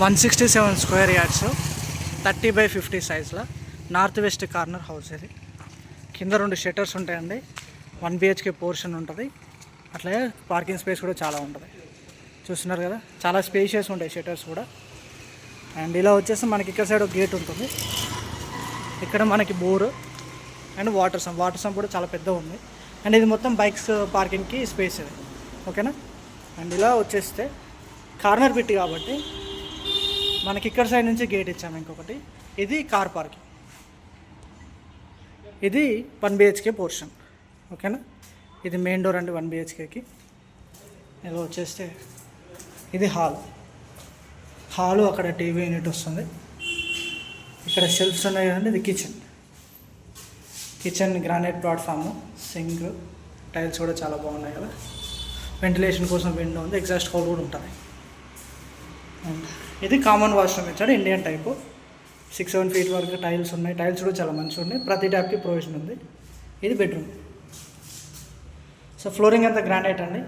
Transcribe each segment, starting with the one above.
167 square yards 30x50 సైజ్లో north west corner house. ఇది కింద 2 షట్టర్స్ ఉంటాయండి. 1 BHK పోర్షన్ ఉంటుంది. అట్లాగే పార్కింగ్ స్పేస్ కూడా చాలా ఉంటుంది. చూస్తున్నారు కదా, చాలా స్పేషియస్ ఉంటాయి షట్టర్స్ కూడా. అండ్ ఇలా వచ్చేసి మనకి ఇక్కడ సైడ్ ఒక గేట్ ఉంటుంది. ఇక్కడ మనకి బోర్ అండ్ వాటర్ సంప్ కూడా చాలా పెద్దగా ఉంది. అండ్ ఇది మొత్తం బైక్స్ పార్కింగ్కి స్పేస్ ఇది, ఓకేనా. అండ్ ఇలా వచ్చేస్తే కార్నర్ పెట్టి కాబట్టి మనకి ఇక్కడ సైడ్ నుంచి గేట్ ఇచ్చాము. ఇంకొకటి ఇది కార్ పార్కింగ్. ఇది 1 BHK పోర్షన్, ఓకేనా. ఇది మెయిన్ డోర్ అండి 1 BHKకి. ఇలా వచ్చేస్తే ఇది హాలు అక్కడ టీవీ యూనిట్ వస్తుంది. ఇక్కడ షెల్ఫ్స్ ఉన్నాయి కదండి. ఇది kitchen granite platform, sink, tiles కూడా చాలా బాగున్నాయి కదా. వెంటిలేషన్ కోసం విండో ఉంది, ఎగ్జాస్ట్ హోల్ కూడా ఉంటుంది. అండ్ ఇది కామన్ వాష్రూమ్ ఇచ్చాడు, ఇండియన్ టైపు. 6-7 feet వరకు టైల్స్ ఉన్నాయి. టైల్స్ కూడా చాలా మంచిగా ఉన్నాయి. ప్రతి ట్యాప్కి ప్రొవిజన్ ఉంది. ఇది బెడ్రూమ్. సో ఫ్లోరింగ్ అంతా గ్రానైట్ అండి.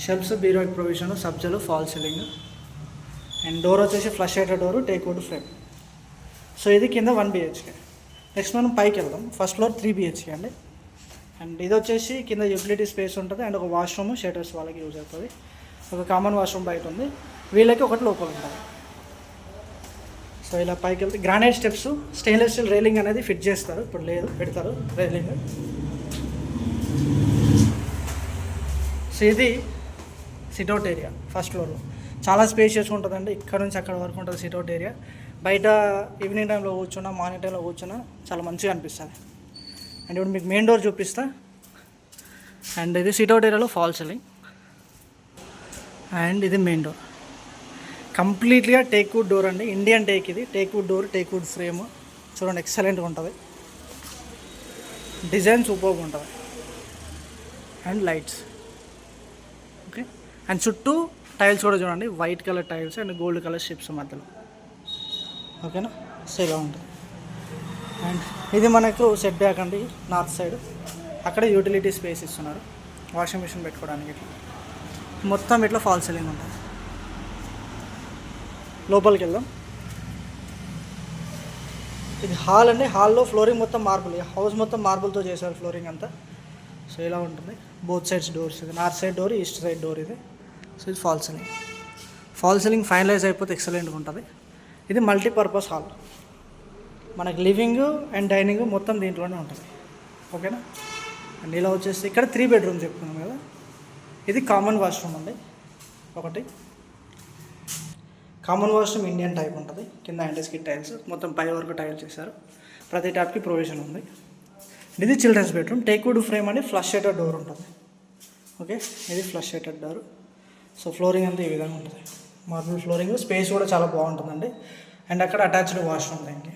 షెల్ఫ్స్, బీరోకి ప్రొవిజన్, సబ్జలు, ఫాల్ సీలింగ్. అండ్ డోర్ వచ్చేసి ఫ్లష్ అయ్యేట door, teak wood frame. So ఇది కింద 1 BHK. నెక్స్ట్ మనం పైకి వెళ్దాం. ఫస్ట్ ఫ్లోర్ 3 BHK అండి. అండ్ ఇది వచ్చేసి కింద యూటిలిటీ స్పేస్ ఉంటుంది. అండ్ ఒక వాష్రూమ్, షటర్స్ వాళ్ళకి యూజ్ అవుతుంది. ఒక కామన్ వాష్రూమ్ బయట ఉంది, వీళ్ళకి ఒకటి లోపల ఉంటుంది. సో ఇలా పైకి వెళ్తే granite steps, stainless steel railing అనేది ఫిట్ చేస్తారు. ఇప్పుడు లేదు, పెడతారు రైలింగ్. సో ఇది సిట్అవుట్ ఏరియా ఫస్ట్ ఫ్లోర్లో. చాలా స్పేషియస్గా ఉంటుందండి. ఇక్కడ నుంచి అక్కడ వరకు ఉంటుంది సిట్అవుట్ ఏరియా. బయట ఈవినింగ్ టైంలో కూర్చున్నా, మార్నింగ్ టైంలో కూర్చున్నా చాలా మంచిగా అనిపిస్తుంది. అండ్ ఇప్పుడు మీకు మెయిన్ డోర్ చూపిస్తా. అండ్ ఇది సిట్అవుట్ ఏరియాలో ఫాల్ సీలింగ్. అండ్ ఇది మెయిన్ డోర్, కంప్లీట్గా టేక్ వుడ్ డోర్ అండి. Indian teak. ఇది teak wood door, teak wood frame. చూడండి, ఎక్సలెంట్గా ఉంటుంది. డిజైన్ సూపర్గా ఉంటుంది. And lights, okay. అండ్ చుట్టూ టైల్స్ కూడా చూడండి, white colour tiles and gold colour strips మధ్యలో, ఓకేనా. సో ఇలా ఉంటుంది. అండ్ ఇది మనకు సెట్ బ్యాక్ అండి, నార్త్ సైడ్. అక్కడ యూటిలిటీ స్పేస్ ఇస్తున్నారు, వాషింగ్ మిషన్ పెట్టుకోవడానికి. ఇట్లా మొత్తం ఇట్లా ఫాల్ సీలింగ్ ఉంటుంది. లోపలికి వెళ్దాం. ఇది హాల్ అండి. హాల్లో ఫ్లోరింగ్ మొత్తం మార్బుల్. హౌస్ మొత్తం మార్బుల్తో చేశారు ఫ్లోరింగ్ అంతా. సో ఇలా ఉంటుంది. Both sides doors. ఇది north side door, east side door ఇది. సో ఇది ఫాల్ సీలింగ్ ఫైనలైజ్ అయిపోతే ఎక్సలెంట్గా ఉంటుంది. ఇది మల్టీపర్పస్ హాల్. మనకి లివింగ్ అండ్ డైనింగ్ మొత్తం దీంట్లోనే ఉంటుంది, ఓకేనా. అండ్ ఇలా వచ్చేసి ఇక్కడ 3 bedrooms చెప్పుకున్నాం కదా. ఇది కామన్ వాష్రూమ్ అండి. ఒకటి కామన్ వాష్రూమ్ ఇండియన్ టైప్ ఉంటుంది. కింద యాంటీస్కిడ్ టైల్స్, మొత్తం పై వరకు టైల్స్ చేశారు. ప్రతి ట్యాప్కి ప్రొవిజన్ ఉంది. ఇది children's bedroom. Teak wood frame అని ఫ్లష్ షట్టర్డ్ డోర్ ఉంటుంది, ఓకే. ఇది flush shuttered door. So flooring అంతా ఈ విధంగా ఉంటుంది, మార్బుల్ ఫ్లోరింగ్. స్పేస్ కూడా చాలా బాగుంటుందండి. అండ్ అక్కడ అటాచ్డ్ వాష్రూమ్ దానికి.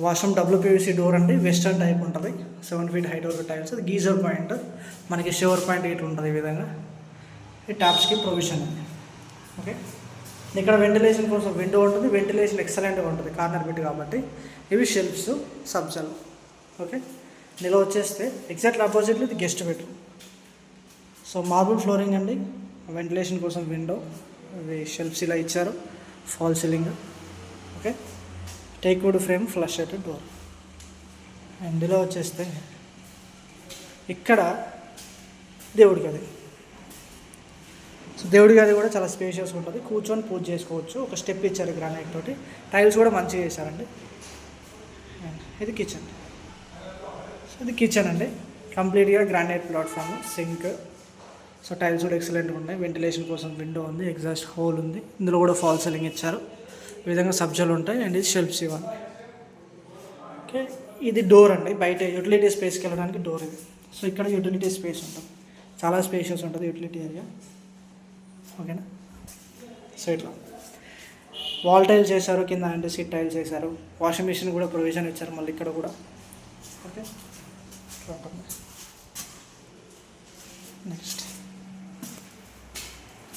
వాష్రూమ్ WPVC డోర్ అండి, వెస్టర్న్ టైప్ ఉంటుంది. 7 feet హైట్ వరకు టైల్స్. అది గీజర్ పాయింట్, మనకి షవర్ పాయింట్ ఇటు ఉంటుంది ఈ విధంగా. ఈ ట్యాప్స్కి ప్రొవిజన్ ఉంది, ఓకే. ఇక్కడ వెంటిలేషన్ కోసం విండో ఉంటుంది. వెంటిలేషన్ ఎక్సలెంట్గా ఉంటుంది, కార్నర్ బిట్ కాబట్టి. ఇవి షెల్ఫ్స్, సబ్జల్, ఓకే. ఇలా వచ్చేస్తే ఎగ్జాక్ట్ ఆపోజిట్లో ఇది guest bedroom. So marble flooring అండి, వెంటిలేషన్ కోసం విండో, ఇవి షెల్ఫ్స్ ఇలా ఇచ్చారు. Fall ceiling, okay. Take wood frame, flush shuttered door. And ఇలా వచ్చేస్తే ఇక్కడ దేవుడి గది. సో దేవుడి గది కూడా చాలా స్పేషియస్ ఉంటుంది. కూర్చొని పూజ చేసుకోవచ్చు. ఒక స్టెప్ ఇచ్చారు గ్రానైట్ తోటి. టైల్స్ కూడా మంచిగా చేశారండి. ఇది కిచెన్. సో ఇది కిచెన్ అండి, కంప్లీట్గా granite platform, sink. So tiles కూడా ఎక్సలెంట్గా ఉన్నాయి. వెంటిలేషన్ కోసం విండో ఉంది, ఎగ్జాస్ట్ హోల్ ఉంది. ఇందులో కూడా ఫాల్ సీలింగ్ ఇచ్చారు. ఈ విధంగా సబ్జలు ఉంటాయి. అండ్ ఇది షెల్ఫ్స్ ఇవ్వాలి, ఓకే. ఇది డోర్ అండి, బయట యూటిలిటీ స్పేస్కి వెళ్ళడానికి డోర్ ఇది. సో ఇక్కడ యూటిలిటీ స్పేస్ ఉంటుంది, చాలా స్పేషియస్ ఉంటుంది యూటిలిటీ ఏరియా, ఓకేనా. సో ఇట్లా వాల్ టైల్స్ చేశారు, కింద యాంటీస్కిడ్ టైల్స్ చేశారు. వాషింగ్ మిషన్ కూడా ప్రొవిజన్ ఇచ్చారు మళ్ళీ ఇక్కడ కూడా, ఓకే. నెక్స్ట్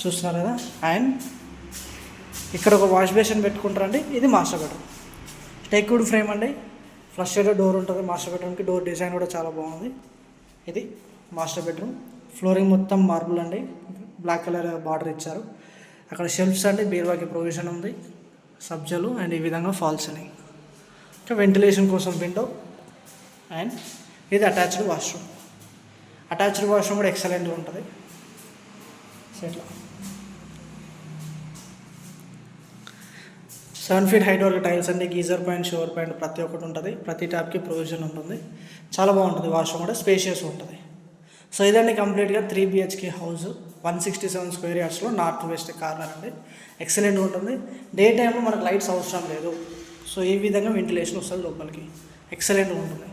చూస్తున్నారు కదా. అండ్ ఇక్కడ ఒక వాష్ బేసిన్ పెట్టుకుంటారండి. ఇది master bedroom. Teak wood frame అండి, ఫ్లష్ షట్టర్డ్ డోర్ ఉంటుంది మాస్టర్ బెడ్రూమ్కి. డోర్ డిజైన్ కూడా చాలా బాగుంది. ఇది మాస్టర్ బెడ్రూమ్. ఫ్లోరింగ్ మొత్తం మార్బుల్ అండి, బ్లాక్ కలర్ బార్డర్ ఇచ్చారు. అక్కడ షెల్ఫ్స్ అండి, బీరువాకి ప్రొవిజన్ ఉంది, సబ్జలు అండ్ ఈ విధంగా ఫాల్ సీలింగ్. ఇంకా వెంటిలేషన్ కోసం విండో అండ్ ఇది అటాచ్డ్ వాష్రూమ్. అటాచ్డ్ వాష్రూమ్ కూడా ఎక్సలెంట్గా ఉంటుంది. సో ఇట్లా 7 feet హైట్ వరకు టైల్స్ అండి, గీజర్ పాయింట్, షవర్ పాయింట్ ప్రతి ఒక్కటి ఉంటుంది. ప్రతి ట్యాప్కి ప్రొవిజన్ ఉంటుంది. చాలా బాగుంటుంది. వాష్రూమ్ కూడా స్పేషియస్ ఉంటుంది. సో ఇదండి కంప్లీట్గా 3 BHK హౌస్ 167 స్క్వేర్ యార్డ్స్లో నార్త్ వెస్ట్ కార్నర్ అండి. ఎక్సలెంట్గా ఉంటుంది. డే టైంలో మనకు లైట్స్ అవసరం లేదు. సో ఈ విధంగా వెంటిలేషన్ వస్తుంది లోపలికి. ఎక్సలెంట్గా ఉంటుంది.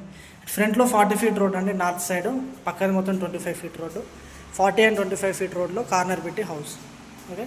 ఫ్రంట్లో 40 feet రోడ్ అండి, నార్త్ సైడ్. పక్కన మొత్తం 25 feet రోడ్డు. 40 and 25 feet రోడ్లో కార్నర్ పెట్టి హౌస్. ఓకే.